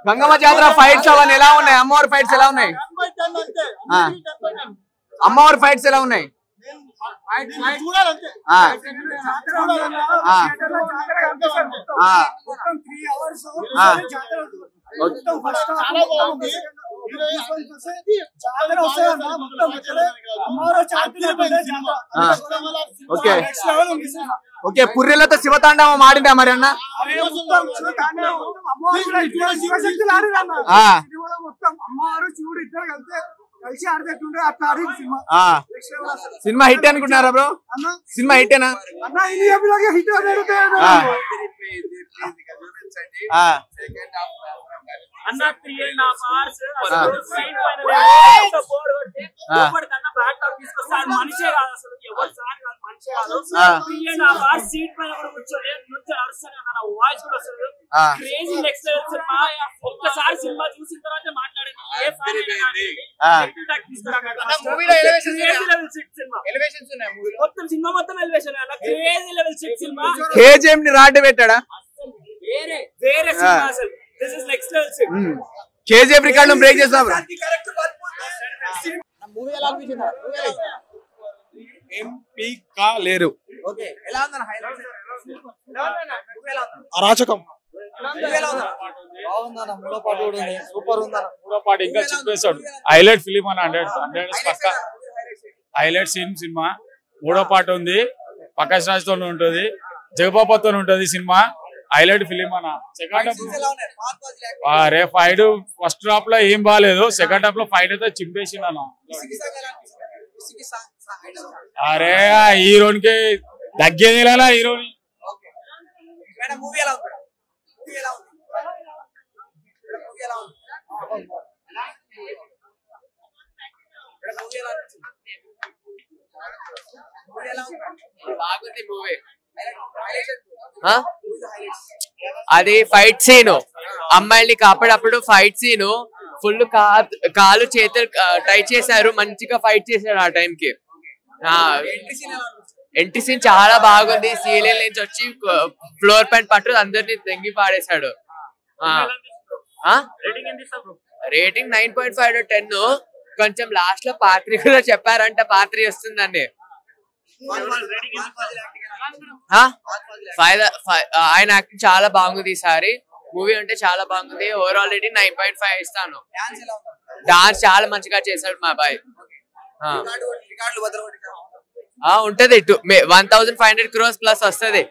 గంగమ్మ జాతర ఫైట్స్ అవన్నీ ఎలా ఉన్నాయి? అమ్మవారి ఫైట్స్ ఎలా ఉన్నాయి? అమ్మవారి ఫైట్స్ ఎలా ఉన్నాయి? ఓకే, పుర్రెలతో శివతాండవం ఆడిందా మరి అన్న? సినిమా హిట్ అనుకుంటున్నారా బ్రో? సినిమా హిట్టేనా? ఒక్కసారి సినిమా చూసిన తర్వాత మాట్లాడేది మొత్తం సినిమా మొత్తం elevation. Crazy level cinema. KGM ని రాడ్ పెట్టాడా? వేరే సినిమా అసలు. This is next level cinema. KGM record break చేస్తా బ్రో. మూవీ ఎలా అనిపించింది? ఎంపీ కా లేరు. ఓకే, ఎలా ఉందన్న? హైలైట్స్ అరాచకం బాగుందన్న. మూడో పార్ట్ కూడా ఉంది, సూపర్ ఉందన్న. మూడో పార్ట్ ఇంకా చెప్పేశాడు. హైలైట్ ఫిలిం అని 100 పక్క హైలైట్ సినిమా. మూడో పార్ట్ ఉంది, ప్రకాష్ రాజ్ తో ఉంటుంది, జగబాబాతో ఉంటుంది సినిమా. హైలైట్ ఫిలిం అన్న. సెకండ్ అరే ఫైట్ ఫస్ట్ హాఫ్ లో ఏం బాగాలేదు, సెకండ్ హాఫ్ లో ఫైట్ అయితే చింపేసింది అన్న. అరే హీరోనికి తగ్గేది లేదా హీరోని. బాగుంది మూవీ. అది ఫైట్ సీను, అమ్మాయిల్ని కాపాడప్పుడు ఫైట్ సీను ఫుల్ కాలు చేతులు టై చేశారు, మంచిగా ఫైట్ చేశారు ఆ టైం కి. ఎంట్రీ సీన్ చాలా బాగుంది. సీరియల్ నుంచి వచ్చి ఫ్లోర్ పైన పట్టు అందరినీ తెంగి పాడేశాడు. రేటింగ్ 9.5 10. కొంచెం లాస్ట్ లో పాత్రి కూడా చెప్పారంట, పాత్రి వస్తుందండి. ఆయన యాక్టింగ్ చాలా బాగుంది ఈసారి. మూవీ అంటే చాలా బాగుంది. ఓవరాల్ రేటింగ్ 9.5 ఇస్తాను. డాన్స్ చాలా మంచిగా చేశాడు మా అబ్బాయి. ఉంటది 1500 crores ప్లస్ వస్తుంది.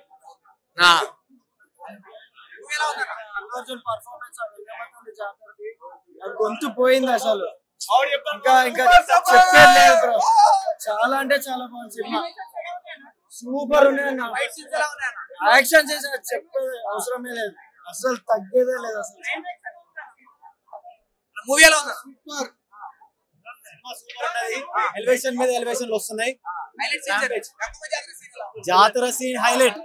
గొంతు పోయింది అసలు. ఇంకా చెప్పేది లేదు బ్రో. చాలా అంటే చాలా బాగుంది సినిమా. సూపర్ ఉన్నాయి. యాక్షన్ చేసి చెప్పే అవసరమే లేదు, అసలు తగ్గేదే లేదు అసలు. మూవీ ఎలా ఉంది? సూపర్. ఎలివేషన్ మీద ఎలివేషన్లు వస్తున్నాయి. జాతర సీన్ హైలైట్.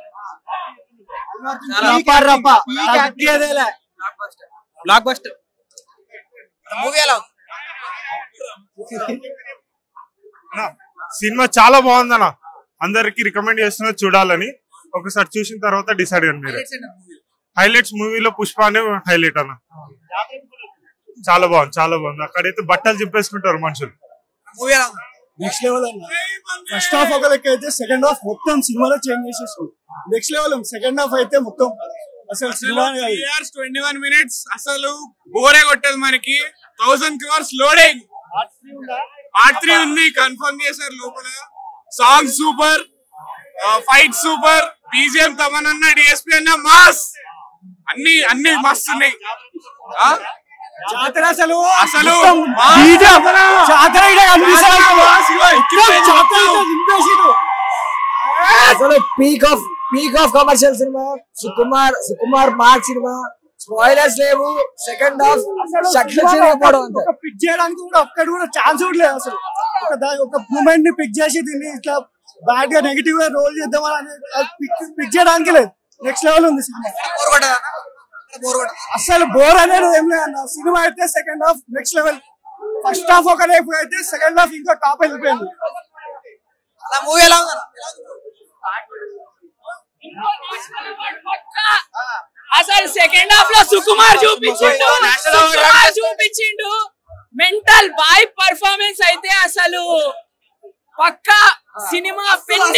తగ్గేదేలే. Block buster. మూవీ ఎలా ఉంది? సినిమా చాలా బాగుందన్న. అందరికి రికమెండ్ చేస్తున్నా చూడాలని. ఒకసారి చూసిన తర్వాత డిసైడ్ అయ్యారు మీరు. హైలైట్స్ మూవీలో పుష్ప అనే హైలైట్ అన్న. చాలా బాగుంది, చాలా బాగుంది. అక్కడైతే బట్టలు చింపేసుకుంటారు మనుషులు. నెక్స్ట్ లెవెల్ అన్న. ఫస్ట్ హాఫ్ ఒక లెక్క అయితే సెకండ్ హాఫ్ మొత్తం సినిమాలో చేంజ్ చేసేస్తుంది. Next level. సెకండ్ హాఫ్ అయితే మొత్తం అసలు సినిమా 21 minutes అసలు బోరే కొట్టదు మనకి. 1000 crores లోడింగ్. పార్ట్ 3 ఉంది, కన్ఫర్మ్ చేశారు లోపల. Song super, fight super, BGM Thaman అన్న, డిఎస్పీ అన్న మాస్, అన్ని మస్తు ఉన్నాయి. జాతర అసలు peak of commercial cinema. Sukumar mark cinema. Spoilers లేవు. సెకండ్ హాఫ్ పిక్ చేయడానికి కూడా ఒక్కటి కూడా ఛాన్స్ కూడా లేదు అసలు. ఒక మూమెంట్ ని పిక్ చేసి దీన్ని ఇట్లా బ్యాడ్ గా నెగిటివ్ గా రోల్ చేద్దామని పిక్ చేయడానికి లేదు. నెక్స్ట్ లెవెల్ ఉంది సినిమా. అసలు బోర్ అనేది ఏం లేదన్న. సినిమా అయితే second half next level. First half ఒక రేపు అయితే సెకండ్ హాఫ్ ఇంకా టాప్ వెళ్ళిపోయింది. అసలు సెకండ్ హాఫ్ లో సుకుమార్ చూపించిండు మెంటల్ బాయ్ పర్ఫార్మెన్స్ అయితే అసలు పక్కా సినిమా పెద్ద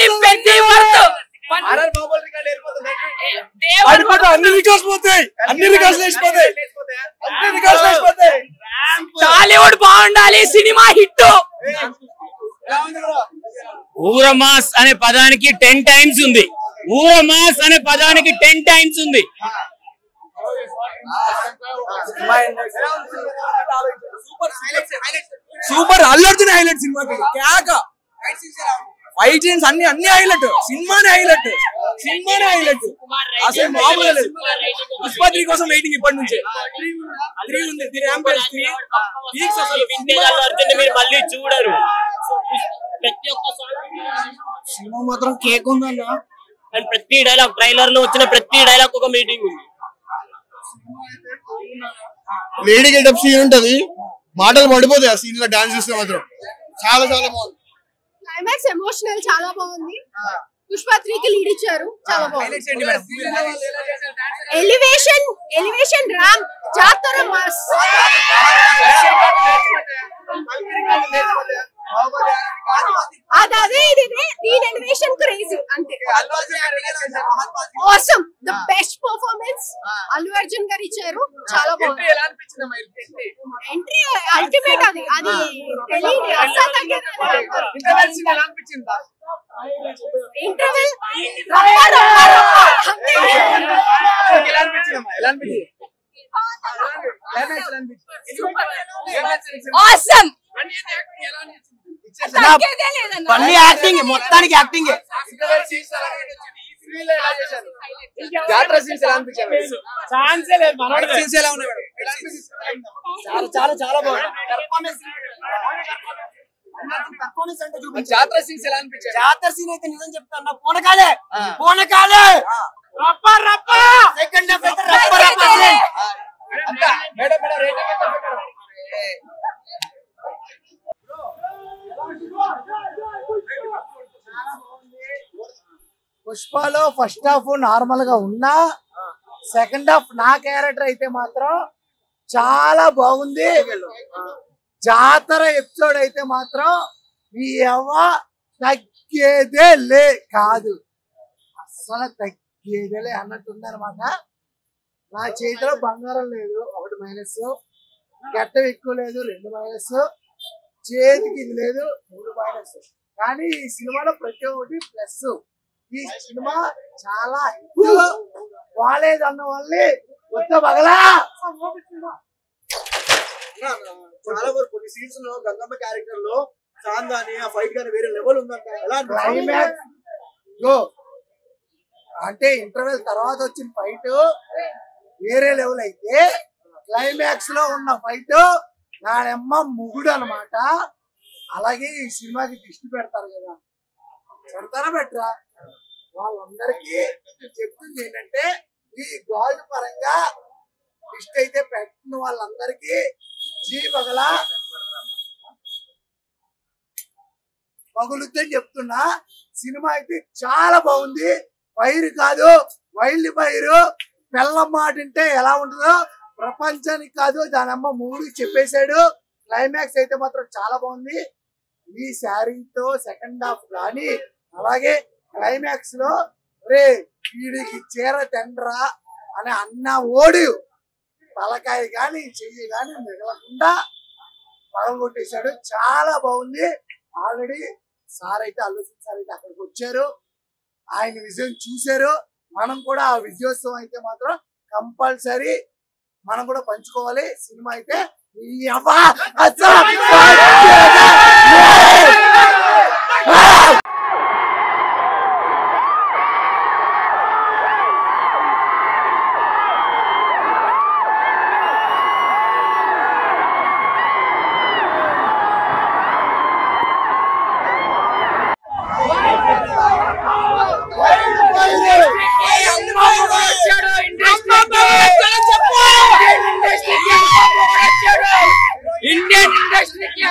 టాలీవుడ్ బాగుండాలి సినిమా హిట్. ఊరమాస్ అనే పదానికి 10 టైమ్స్ ఉంది. ఊరమాస్ అనే పదానికి 10 టైమ్స్ ఉంది. సూపర్ అల్లు అర్జున్ హైలైట్ సినిమాకి కేక ఫైట్ సీన్స్ అన్ని హైలైట్. సినిమానే హైలైట్ అసలు మామూలుగా లేదు. పుష్ప 3 కోసం వెయిటింగ్ ఇప్పటి నుంచే. 3 ఉంది, 3 ర్యాంపేజ్ 3 వీక్స్ అసలు అల్లు అర్జున్ మీరు మళ్ళీ చూడరు. ప్రతి ఒక్క సినిమా మాత్రం కేక్ ఉందన్న. అండ్ ప్రతి డైలాగ్ ట్రైలర్ లో వచ్చిన ప్రతి డైలాగ్ ఒక మీటింగ్ ఉంది. లేడీ గెటప్ సీన్ ఉంటది, మాటలు పడిపోతాయి ఆ సీన్ లో. డాన్స్ చూస్తే మాత్రం చాలా బాగుంది. క్లైమాక్స్ ఎమోషనల్ చాలా బాగుంది. పుష్ప 3 కి లీడ్ ఇచ్చారు, చాలా బాగుంది. ఎలివేషన్ రామ్ జాతర మాస్. అదే దీని ఎలివేషన్ క్రేజీ అంతే. Awesome the best performance Allu Arjun గారు ఇచ్చారు, చాలా బాగుంది. Entry ultimate. అది తెలియదు అసలు. Interval awesome. అన్ని యాక్టింగ్, మొత్తానికి యాక్టింగ్. చాలా బాగుంది. జాతర సీన్ అయితే నిజం చెప్తాను, పోనకాలే సెకండ్ హాఫ్ అయితే పుష్పలో ఫస్ట్ హాఫ్ నార్మల్ గా ఉన్నా సెకండ్ హాఫ్ నా క్యారెక్టర్ అయితే మాత్రం చాలా బాగుంది. జాతర ఎపిసోడ్ అయితే మాత్రం ఈ తగ్గేదే కాదు, అసలు తగ్గేదేలే అన్నట్టుందనమాట. నా చేతిలో బంగారం లేదు, 1 మైనస్. గట్టం ఎక్కువ లేదు, 2 మైనస్. చేతికి ఇది లేదు, 3 మైనస్. కానీ ఈ సినిమాలో ప్రతి ఒక్కటి ప్లస్. ఈ సినిమా చాలా బాగాలేదన్న వాళ్ళని కొత్త బగలా. చాలా వరకు కొన్ని సీన్స్ లో గంగమ్మ క్యారెక్టర్ లో సాంగ్ గానీ ఆ ఫైట్ గానీ వేరే లెవెల్ ఉందంట. క్లైమాక్స్ అంటే ఇంటర్వెల్ తర్వాత వచ్చిన ఫైట్ వేరే లెవెల్ అయితే, క్లైమాక్స్ లో ఉన్న ఫైట్ నానమ్మ ముగుడు అనమాట. అలాగే ఈ సినిమాకి దృష్టి పెడతారు కదా, పెడతారా పెట్టరా? వాళ్ళందరికీ చెప్తుంది ఏంటంటే, ఈ గాజు పరంగా దృష్టి అయితే పెట్టిన వాళ్ళందరికీ బగలా పగులుద్దని చెప్తున్నా. సినిమా అయితే చాలా బాగుంది. ఫైర్ కాదు, వైల్డ్ ఫైర్. పెళ్ళం మాట అంటే ఎలా ఉంటుందో ప్రపంచానికి కాదు, దాని అమ్మ మూడు చెప్పేశాడు. క్లైమాక్స్ అయితే మాత్రం చాలా బాగుంది. ఈ శారీతో సెకండ్ హాఫ్ కానీ, అలాగే క్లైమాక్స్ లో రే వీడికి చీర తెండ్రా అని అన్న ఓడు తలకాయ కానీ చెయ్యి కానీ మిగలకుండా పగలగొట్టేశాడు. చాలా బాగుంది. ఆల్రెడీ సార్ అయితే అల్లు అర్జున్ సార్ అయితే అక్కడికి వచ్చారు, ఆయన విజయం చూశారు. మనం కూడా ఆ విజయోత్సవం అయితే మాత్రం కంపల్సరీ మనం కూడా పంచుకోవాలి. సినిమా అయితే ఇండియన్ ఇండస్ట్రీకి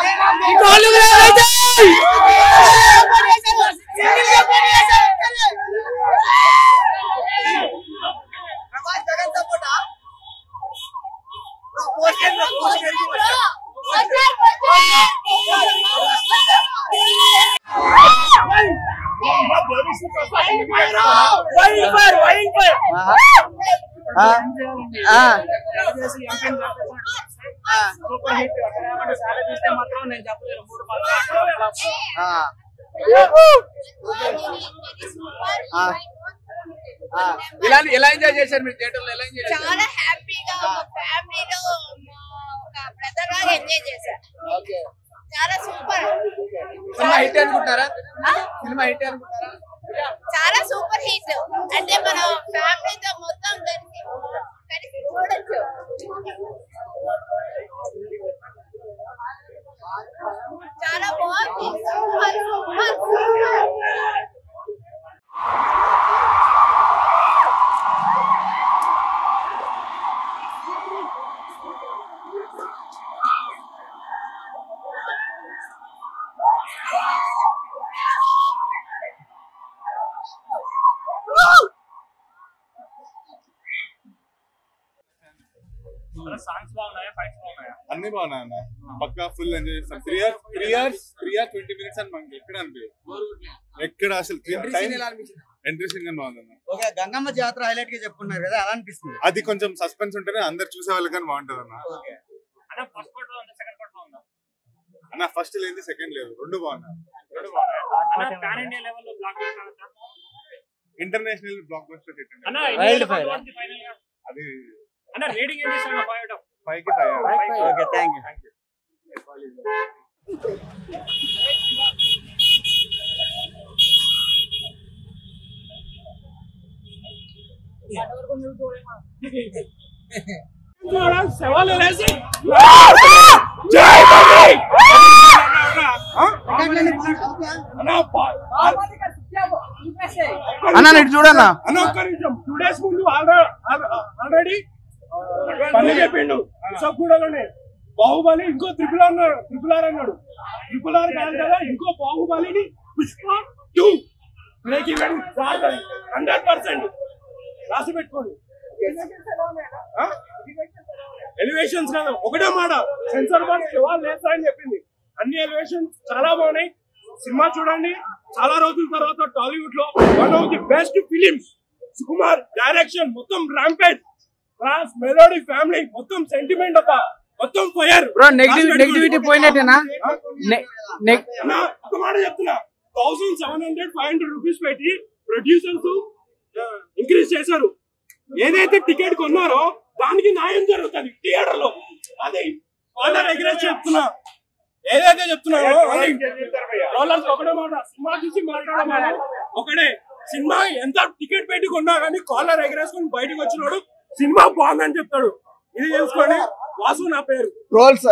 ఎలా ఎంజాయ్ చేశారు మీరు థియేటర్ లో? ఎలా ఎంజాయ్ చేశారు? చాలా హ్యాపీగా ఫ్యామిలీలో ఒక బ్రదర్ గా ఎంజాయ్ చేశారు. చాలా సూపర్. సినిమా హిట్ అనుకుంటారా? సినిమా హిట్ అనుకుంటారా? చాలా సూపర్ హిట్. అంటే మన ఫ్యామిలీతో మొత్తం కలిసి చూడొచ్చు. చాలా బాగుంది. Super super super. అన్ని బాగున్నాయి అన్న. పక్కా ఫుల్ ఎంజాయ్ చేస్తాం. 3 hours 20 minutes అని మనకి ఎక్కడ అనిపించదు. ఎక్కడ అసలు ఎంట్రీ సీన్ కానీ బాగుంది అన్న. ఓకే, గంగమ్మ జాతర హైలైట్ గా చెప్పుకున్నారు కదా, అలా అనిపిస్తుంది. అది కొంచెం సస్పెన్స్ ఉంటేనే అందరు చూసే వాళ్ళకి కానీ బాగుంటది అన్న. అన్న ఫస్ట్ లేదు, సెకండ్ లేదు, రెండు బాగున్నాయి. ఇంటర్నేషనల్ బ్లాక్ బస్టర్ హిట్ అది. అన్న రేటింగ్ ఏం చేస్తాను? 5 కి 5. Okay, thank you. అన్న ఇటు చూడన్నా. అన్న ఒక్క నిమిషం. 2 days ముందు ఆల్రెడీ పని చెప్పిండు. సబ్బుడలోనే బాహుబలి ఇంకో ట్రిపుల్ ఆర్ అన్నాడు. ట్రిపుల్ ఆర్ కాదు కదా, ఇంకో బాహుబలిని పుష్ప 2 బ్రేక్ ఈవెన్ 100% రాసి పెట్టుకోండి. ఎలివేషన్స్ కాదు, ఒకటే మాట, సెన్సార్ బోర్డ్ సవాల్ లేదా అని చెప్పింది. అన్ని ఎలివేషన్స్ చాలా బాగున్నాయి. సినిమా చూడండి. చాలా రోజుల తర్వాత టాలీవుడ్ లో one of the best films. Sukumar direction, మొత్తం ర్యాంపేజ్, క్లాస్, మెలోడీ, ఫ్యామిలీ, మొత్తం సెంటిమెంట్, మొత్తం ఫైర్. నెగిటివిటీ పోయినట్టేనా? ఒక మాట చెప్తున్నా, 1700-500 రూపీస్ పెట్టి ప్రొడ్యూసర్స్ ఇంక్రీజ్ చేశారు. ఏదైతే టికెట్ కొన్నారో దానికి న్యాయం జరుగుతుంది థియేటర్ లో. అదే ఆర్డర్ ఎగ్రెస్ చెప్తున్నా. ఏదైతే చెప్తున్నారో రోలర్స్ ఒకటే మాట, సినిమా చూసి మాట్లాడమాట ఒకటే. సినిమా ఎంత టికెట్ పెట్టి కొన్నా కానీ కాలర్ ఎగరేసుకుని బయటకు వచ్చినాడు సినిమా బాగుందని చెప్తాడు. ఇది తెలుసుకోండి. వాసు నా పేరు. రోల్స్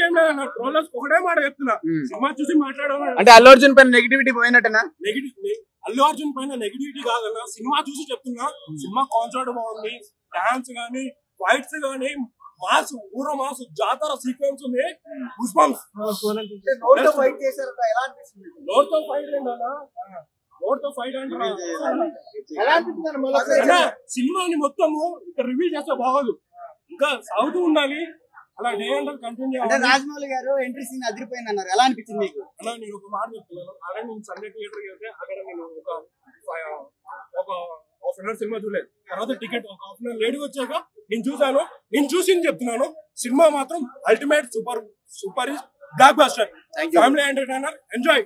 ఏం లేదన్న. ట్రోలర్స్ ఒకటే మాట చెప్తున్నా, సినిమా చూసి మాట్లాడాలి. అంటే అల్లు అర్జున్ పైన నెగిటివిటీ పోయినట్టేనా? అల్లు అర్జున్ పైన నెగిటివిటీ కాదన్నా, సినిమా చూసి చెప్తున్నా. సినిమా కాన్సర్ట్ బాగుంది, డాన్స్ గానీ, ఫైట్స్ గానీ, మాస్, ఊర మాస్, జాతర సీక్వెన్స్ ఉంది. పుష్పంస్ నోట్తో ఫైట్ ఏంటన్నా? నోట్తో ఫైట్ అంటే సినిమాని మొత్తము ఇక్కడ రివీల్ చేస్తే బాగోదు, ఇంకా సాగుతూ ఉండాలి. అలా డే అంతా కంటిన్యూ. రాజమౌళి గారు ఎంట్రీ సీన్ అదిరిపోయింది అన్నారు, ఎలా అనిపించింది మీకు? అలా నేను ఒక మాట చెప్తున్నాను. అలాగే నేను సండే థియేటర్కి వెళ్తే అక్కడ నేను ఒక హాఫ్ అన్ అవర్ సినిమా చూడలేదు. తర్వాత టికెట్ ఒక హాఫ్ అన్ అవర్ లేట్గా వచ్చాక నేను చూసాను. నేను చూసింది చెప్తున్నాను. సినిమా మాత్రం ultimate super block buster, family entertainer, enjoy.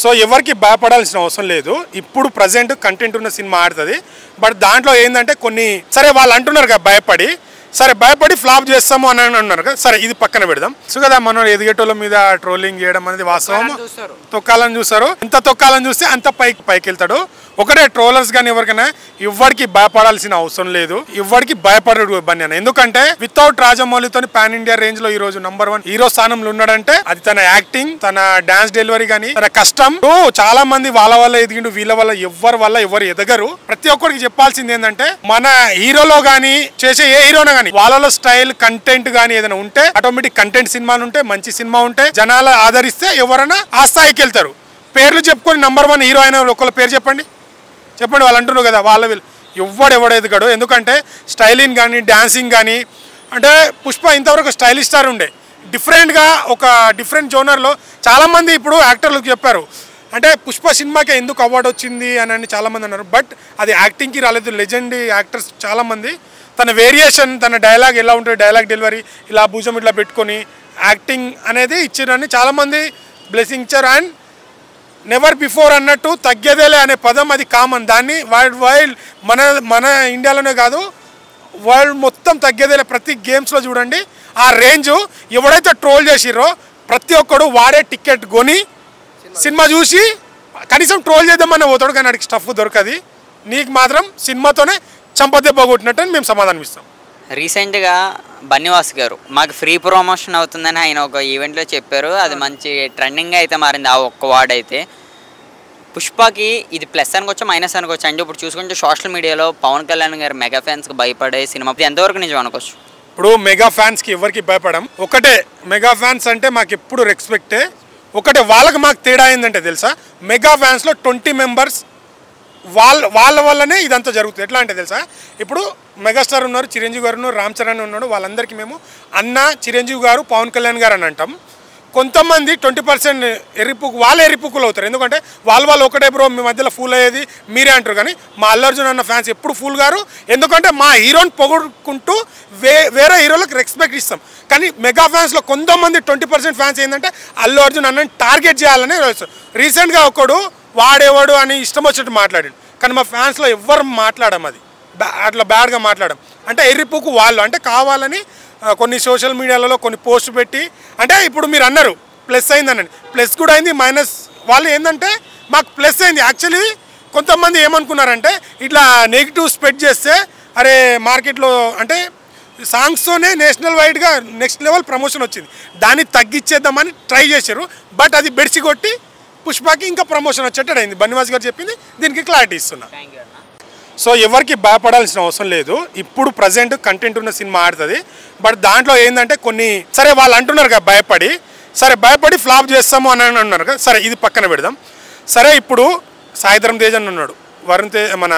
So ఎవరికి భయపడాల్సిన అవసరం లేదు. ఇప్పుడు ప్రజెంట్ కంటెంట్ ఉన్న సినిమా ఆడుతుంది. బట్ దాంట్లో ఏంటంటే కొన్ని సరే వాళ్ళు అంటున్నారు కదా భయపడి ఫ్లాప్ చేస్తాము అని అన్నారు కదా. సరే ఇది పక్కన పెడదాం. సో కదా మనం ఎదిగేటోళ్ళ మీద ట్రోలింగ్ చేయడం అనేది వాస్తవం. తొక్కాలని చూస్తారు. ఎంత తొక్కాలని చూస్తే అంత పైకి వెళ్తాడు. ఒకటే ట్రోలర్స్ కానీ ఎవరికైనా ఎవరికి భయపడాల్సిన అవసరం లేదు. ఎవరికి భయపడడు బన్యాన. ఎందుకంటే వితౌట్ రాజమౌళితో పాన్ ఇండియా రేంజ్ లో ఈ రోజు నంబర్ 1 హీరో స్థానంలో ఉన్నాడంటే అది తన యాక్టింగ్, తన డాన్స్ డెలివరీ కానీ తన కష్టం. చాలా మంది వాళ్ళ వల్ల ఎదిగిండు, వీళ్ళ వల్ల ఎవరు ఎదగరు. ప్రతి ఒక్కరికి చెప్పాల్సింది ఏంటంటే మన హీరోలో గానీ చేసే ఏ హీరోనో గానీ వాళ్ళలో స్టైల్ కంటెంట్ గానీ ఏదైనా ఉంటే ఆటోమేటిక్ కంటెంట్ సినిమాలు ఉంటే మంచి సినిమా ఉంటే జనాలు ఆదరిస్తే ఎవరైనా ఆ స్థాయికి వెళ్తారు. పేర్లు చెప్పుకొని నంబర్ 1 హీరో అయిన ఒకళ్ళ పేరు చెప్పండి వాళ్ళు అంటున్నారు కదా. ఎవడు ఎదుగాడు. ఎందుకంటే స్టైలింగ్ కానీ డాన్సింగ్ కానీ అంటే పుష్ప ఇంతవరకు స్టైలిష్ స్టార్ ఉండే డిఫరెంట్గా ఒక డిఫరెంట్ జోనర్లో చాలామంది ఇప్పుడు యాక్టర్లకు చెప్పారు. అంటే పుష్ప సినిమాకి ఎందుకు అవార్డు వచ్చింది అని చాలామంది అన్నారు. బట్ అది యాక్టింగ్కి రాలేదు. లెజెండ్ యాక్టర్స్ చాలామంది తన వేరియేషన్, తన డైలాగ్ ఎలా ఉంటుంది, డైలాగ్ డెలివరీ ఇలా భుజం ఇట్లా పెట్టుకొని యాక్టింగ్ అనేది ఇచ్చారని చాలామంది బ్లెస్సింగ్ ఇచ్చారు. అండ్ నెవర్ బిఫోర్ అన్నట్టు తగ్గేదేలే అనే పదం అది కామన్. దాన్ని వరల్డ్ మన ఇండియాలోనే కాదు వరల్డ్ మొత్తం తగ్గేదేలే. ప్రతి గేమ్స్లో చూడండి ఆ రేంజ్. ఎవడైతే ట్రోల్ చేసిరో ప్రతి ఒక్కడు వాడే టికెట్ కొని సినిమా చూసి కనీసం ట్రోల్ చేద్దామని పోతాడు. కానీ వాడికి స్టఫ్ దొరకది. నీకు మాత్రం సినిమాతోనే చంపదెబ్బ కొట్టినట్టు అని మేము సమాధానం ఇస్తాం. రీసెంట్గా బన్నీవాస్ గారు మాకు ఫ్రీ ప్రమోషన్ అవుతుందని ఆయన ఒక ఈవెంట్లో చెప్పారు. అది మంచి ట్రెండింగ్గా అయితే మారింది. ఆ ఒక్క వార్డ్ అయితే పుష్పకి ఇది ప్లస్ అనుకోవచ్చు మైనస్ అనుకోవచ్చు. అంటే ఇప్పుడు చూసుకుంటే సోషల్ మీడియాలో పవన్ కళ్యాణ్ గారు మెగా ఫ్యాన్స్కి భయపడే సినిమా ఎంతవరకు నిజం అనుకోవచ్చు? ఇప్పుడు మెగా ఫ్యాన్స్కి ఎవరికి భయపడం. ఒకటే మెగా ఫ్యాన్స్ అంటే మాకు ఎప్పుడు రెస్పెక్టే. ఒకటే వాళ్ళకి మాకు తేడా ఏంటంటే తెలుసా, మెగా ఫ్యాన్స్లో 20 మెంబర్స్ వాళ్ళ వల్లనే ఇదంతా జరుగుతుంది. ఎట్లా అంటే తెలుసా, ఇప్పుడు మెగాస్టార్ ఉన్నారు, చిరంజీవి గారు ఉన్నారు, రామ్ చరణ్ ఉన్నాడు. వాళ్ళందరికీ మేము అన్న, చిరంజీవి గారు, పవన్ కళ్యాణ్ గారు అని అంటాం. కొంతమంది 20% వాళ్ళే ఎరిపుకులు అవుతారు. ఎందుకంటే వాళ్ళు ఒకటే బ్రో మీ మధ్యలో ఫూల్ అయ్యేది మీరే అంటారు. కానీ మా అల్లు అర్జున్ అన్న ఫ్యాన్స్ ఎప్పుడు ఫూల్ గారు. ఎందుకంటే మా హీరోని పొగుడుకుంటూ వేరే హీరోలకు రెస్పెక్ట్ ఇస్తాం. కానీ మెగా ఫ్యాన్స్లో కొంతమంది 20% ఫ్యాన్స్ ఏంటంటే అల్లు అర్జున్ అన్నని టార్గెట్ చేయాలని రీసెంట్గా ఒకడు వాడేవాడు అని ఇష్టం వచ్చినట్టు మాట్లాడాడు. కానీ మా ఫ్యాన్స్లో ఎవ్వరు మాట్లాడడం అది అట్లా బ్యాడ్గా మాట్లాడడం. అంటే ఎర్రిపుకు వాళ్ళు అంటే కావాలని కొన్ని సోషల్ మీడియాలలో కొన్ని పోస్ట్ పెట్టి అంటే ఇప్పుడు మీరు అన్నారు ప్లస్ అయిందనండి. ప్లస్ కూడా అయింది, మైనస్. వాళ్ళు ఏంటంటే మాకు ప్లస్ అయింది. యాక్చువల్లీ కొంతమంది ఏమనుకున్నారంటే ఇట్లా నెగిటివ్ స్ప్రెడ్ చేస్తే అరే మార్కెట్లో అంటే సాంగ్స్తోనే నేషనల్ వైడ్గా నెక్స్ట్ లెవెల్ ప్రమోషన్ వచ్చింది. దాన్ని తగ్గించేద్దామని ట్రై చేశారు. బట్ అది బెడిసి కొట్టి పుష్పకి ఇంకా ప్రమోషన్ వచ్చేటట్టు అయింది. బన్నివాస్ గారు చెప్పింది దీనికి క్లారిటీ ఇస్తున్నా. సో ఎవరికి భయపడాల్సిన అవసరం లేదు. ఇప్పుడు ప్రజెంట్ కంటెంట్ ఉన్న సినిమా ఆడుతుంది. బట్ దాంట్లో ఏంటంటే కొన్ని సరే వాళ్ళు అంటున్నారు కదా భయపడి ఫ్లాప్ చేస్తాము అని అన్నారు కదా. సరే ఇది పక్కన పెడదాం. సరే ఇప్పుడు సాయిధరం తేజ్ అని ఉన్నాడు, వరుణ్ తేజ్ మన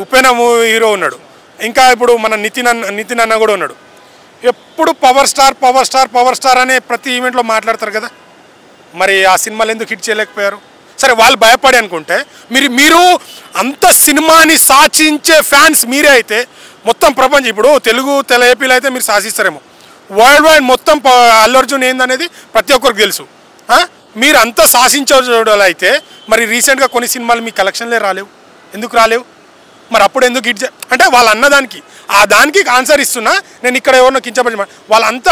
ఉపెన హీరో ఉన్నాడు, ఇంకా ఇప్పుడు మన నితిన్ అన్న కూడా ఉన్నాడు. ఎప్పుడు పవర్ స్టార్ అనే ప్రతి ఈవెంట్లో మాట్లాడతారు కదా. మరి ఆ సినిమాలు ఎందుకు హిట్ చేయలేకపోయారు? సరే వాళ్ళు భయపడి అనుకుంటే మీరు అంత సినిమాని సాచించే ఫ్యాన్స్ మీరే అయితే మొత్తం ప్రపంచం ఇప్పుడు తెలుగు ఏపీలో అయితే మీరు శాసిస్తారేమో, వరల్డ్ వైడ్ మొత్తం అల్లు అర్జున్ ఏందనేది ప్రతి ఒక్కరికి తెలుసు. మీరు అంతా శాసించడం అయితే మరి రీసెంట్గా కొన్ని సినిమాలు మీ కలెక్షన్లే రాలేవు. ఎందుకు రాలేవు? మరి అప్పుడు ఎందుకు హిట్ అంటే వాళ్ళు అన్నదానికి దానికి ఆన్సర్ ఇస్తున్నా. నేను ఇక్కడ ఎవరినో కించపడి వాళ్ళంతా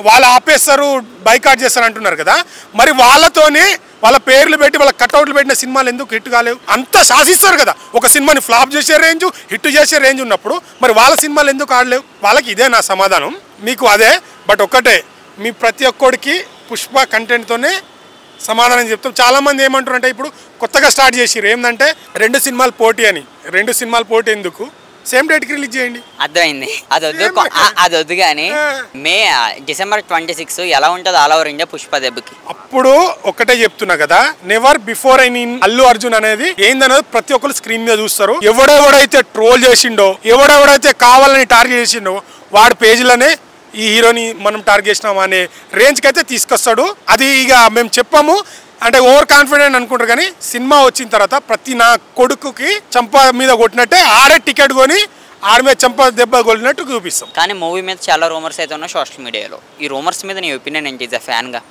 వాళ్ళు ఆపేస్తారు, బైకాట్ చేస్తారు అంటున్నారు కదా. మరి వాళ్ళతోనే వాళ్ళ పేర్లు పెట్టి వాళ్ళ కట్అవుట్లు పెట్టిన సినిమాలు ఎందుకు హిట్ కాలేవు? అంతా శాసిస్తారు కదా. ఒక సినిమాని ఫ్లాప్ చేసే రేంజ్, హిట్ చేసే రేంజ్ ఉన్నప్పుడు మరి వాళ్ళ సినిమాలు ఎందుకు ఆడలేవు? వాళ్ళకి ఇదే నా సమాధానం, మీకు అదే. బట్ ఒక్కటే, మీ ప్రతి ఒక్కడికి పుష్ప కంటెంట్తోనే సమాధానం చెప్తాం. చాలామంది ఏమంటారు అంటే ఇప్పుడు కొత్తగా స్టార్ట్ చేసిరు ఏంటంటే 2 సినిమాలు పోటీ అని. 2 సినిమాలు పోటీ ఎందుకు? సేమ్ డేట్కి రిలీజ్ చేయండి. అర్థమైంది. అది వద్దు కానీ డిసెంబర్ 26 ఎలా ఉంటుంది ఆల్ ఓవర్ ఇండియా పుష్ప దెబ్బకి? అప్పుడు ఒకటే చెప్తున్నా కదా, never before in Allu Arjun అనేది ఏందనేది ప్రతి ఒక్కరు స్క్రీన్ మీద చూస్తారు. ఎవడెవడైతే ట్రోల్ చేసిండో, ఎవడెవడైతే కావాలని టార్గెట్ చేసిండో వాడి పేజీలోనే ఈ హీరోని మనం టార్గెట్ చేసినాం అనే రేంజ్కి అయితే తీసుకొస్తాడు. అది ఇక మేము చెప్పాము అంటే ఓవర్ కాన్ఫిడెంట్ అనుకుంటారు. కానీ సినిమా వచ్చిన తర్వాత ప్రతి నా కొడుకుకి చంప మీద కొట్టినట్టే ఆడే టికెట్ కొని ఆడి మీద చెంప దెబ్బ కొలినట్టు చూపిస్తాం. కానీ మూవీ మీద చాలా రూమర్స్ అయితే ఉన్నాయి సోషల్ మీడియాలో. ఈ రూమర్స్ మీద నీ ఒపీనియన్ ఏంటి ఇస్ ఫ్యాన్ గా?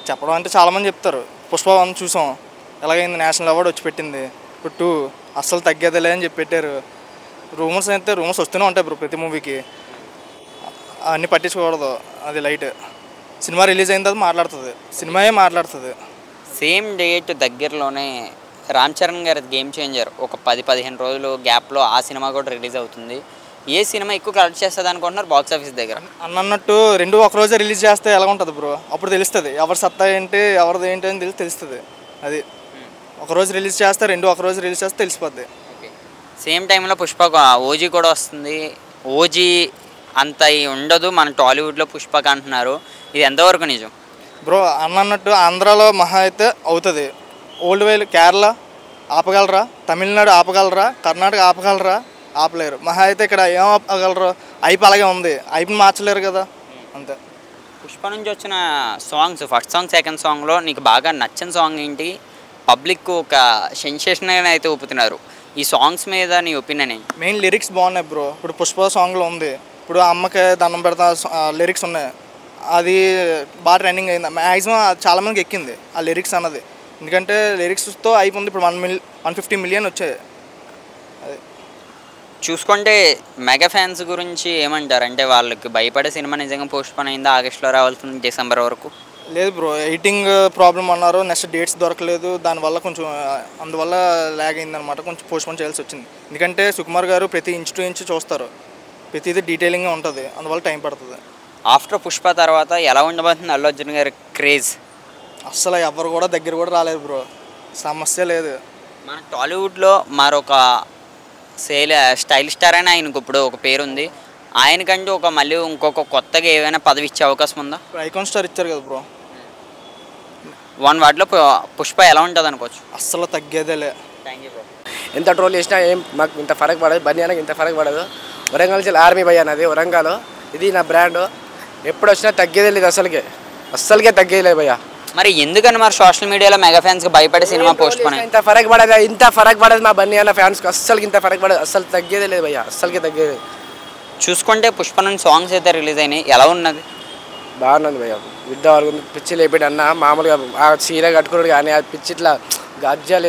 చెప్పడం అంటే చాలా మంది చెప్తారు. పుష్ప 1 చూసాం, ఎలాగైంది, నేషనల్ అవార్డు వచ్చి పెట్టింది. ఇప్పుడు 2 అస్సలు తగ్గేదిలే అని చెప్పి పెట్టారు. రూమర్స్ అయితే రూమర్స్ వస్తూనే ఉంటాయి బ్రో ప్రతి మూవీకి, అన్నీ పట్టించుకోకూడదు. అది లైట్. సినిమా రిలీజ్ అయిన తర్వాత మాట్లాడుతుంది, సినిమాయే మాట్లాడుతుంది. సేమ్ డేట్ దగ్గరలోనే రామ్ చరణ్ గారి గేమ్ చేంజర్ ఒక 10-15 రోజులు గ్యాప్లో ఆ సినిమా కూడా రిలీజ్ అవుతుంది. ఏ సినిమా ఎక్కువ కలెక్ట్ చేస్తుంది అనుకుంటున్నారు బాక్స్ ఆఫీస్ దగ్గర? అన్నట్టు 2 ఒక రోజే రిలీజ్ చేస్తే ఎలా ఉంటుంది బ్రో? అప్పుడు తెలుస్తుంది ఎవరి సత్తా ఏంటి, ఎవరిది ఏంటి అని తెలుస్తుంది. అది ఒకరోజు రిలీజ్ చేస్తే 2 ఒక రోజు రిలీజ్ చేస్తే తెలిసిపోద్ది. సేమ్ టైంలో పుష్ప ఓజీ కూడా వస్తుంది. ఓజీ అంత ఉండదు మన టాలీవుడ్లో పుష్పక అంటున్నారు, ఇది ఎంతవరకు నిజం బ్రో? అన్నట్టు ఆంధ్రాలో మహా అయితే అవుతుంది. ఓల్డ్ వేలు కేరళ ఆపగలరా, తమిళనాడు ఆపగలరా, కర్ణాటక ఆపగలరా? ఆపలేరు. మహా అయితే ఇక్కడ ఏం ఆపగలరు? ఐపీ అలాగే ఉంది, ఐపీని మార్చలేరు కదా, అంతే. పుష్ప నుంచి వచ్చిన సాంగ్స్, ఫస్ట్ సాంగ్ సెకండ్ సాంగ్లో నీకు బాగా నచ్చిన సాంగ్ ఏంటి? పబ్లిక్ ఒక సెన్సేషన్ అయితే ఊపుతున్నారు, ఈ సాంగ్స్ మీద నీ ఒపీనియన్ ఏంటి? మెయిన్ లిరిక్స్ బాగున్నాయి బ్రో. ఇప్పుడు పుష్ప సాంగ్లో ఉంది, ఇప్పుడు అమ్మకి దండం పెడతా లిరిక్స్ ఉన్నాయి, అది బాగా ట్రెండింగ్ అయింది. మ్యాక్సిమం చాలామందికి ఎక్కింది ఆ లిరిక్స్ అన్నది, ఎందుకంటే లిరిక్స్తో అయిపోయింది. ఇప్పుడు 150 మిలియన్ వచ్చాయి. అది చూసుకుంటే మెగా ఫ్యాన్స్ గురించి ఏమంటారు? అంటే వాళ్ళకి భయపడే సినిమా నిజంగా పోస్ట్పోన్ అయిందా? ఆగస్టులో రావాల్సింది డిసెంబర్ వరకు. లేదు బ్రో, ఎడిటింగ్ ప్రాబ్లం అన్నారు, నెక్స్ట్ డేట్స్ దొరకలేదు, దానివల్ల కొంచెం అందువల్ల ల్యాగ్ అయిందనమాట, కొంచెం పోస్ట్పోన్ చేయాల్సి వచ్చింది. ఎందుకంటే సుకుమార్ గారు ప్రతి ఇంచ్ టు ఇంచ్ చూస్తారు, ప్రతిదీ డీటెయిలింగ్గా ఉంటుంది, అందువల్ల టైం పడుతుంది. ఆఫ్టర్ పుష్ప తర్వాత ఎలా ఉండబోతుంది అల్లు అర్జున్ గారి క్రేజ్? అస్సలు ఎవరు కూడా దగ్గర కూడా రాలేదు బ్రో, సమస్య లేదు. మన టాలీవుడ్లో మరొక స్టైల్ స్టార్ అని ఆయనకు ఇప్పుడు ఒక పేరుంది, ఆయనకంటే మళ్ళీ ఇంకొక కొత్తగా ఏమైనా పదవి ఇచ్చే అవకాశం ఉందా? ఐకాన్ స్టార్ ఇచ్చారు కదా బ్రో. 1 వార్డులో పుష్ప ఎలా ఉంటుంది అనుకోవచ్చు? అస్సలు తగ్గేదేలే. Thank you bro. ఎంత ట్రోల్ చేసినా ఏం మాకు ఇంత ఫరక్ పడదు, బన్యానికి ఇంత ఫరక్ పడదు. వరంగల్ జిల్లా ఆర్మీ భయ్య నాది, వరంగల్, ఇది నా బ్రాండ్. ఎప్పుడు వచ్చినా తగ్గేదే లేదు, అస్సలకే తగ్గేది లేదు భయ్య. మరి ఎందుకని మరి సోషల్ మీడియాలో మెగా ఫ్యాన్స్కి భయపడే సినిమా పోస్ట్ పోన్? ఇంత ఫరక్ పడదు మా బన్యాన ఫ్యాన్స్కి, అస్సలకి ఇంత ఫరక్ పడదు, అస్సలు తగ్గేదే లేదు భయ్య, అస్సలకి తగ్గేది. చూసుకుంటే పుష్ప నుంచి సాంగ్స్ అయితే రిలీజ్ అయినాయి, ఎలా ఉన్నది? బాగున్నది భయ్య. యుద్ధ వరకు పిచ్చి లేపాడు అన్న, మామూలుగా ఆ చీర కట్టుకున్నాడు కానీ ఆ పిచ్చి ఇట్లా గజ్జాలు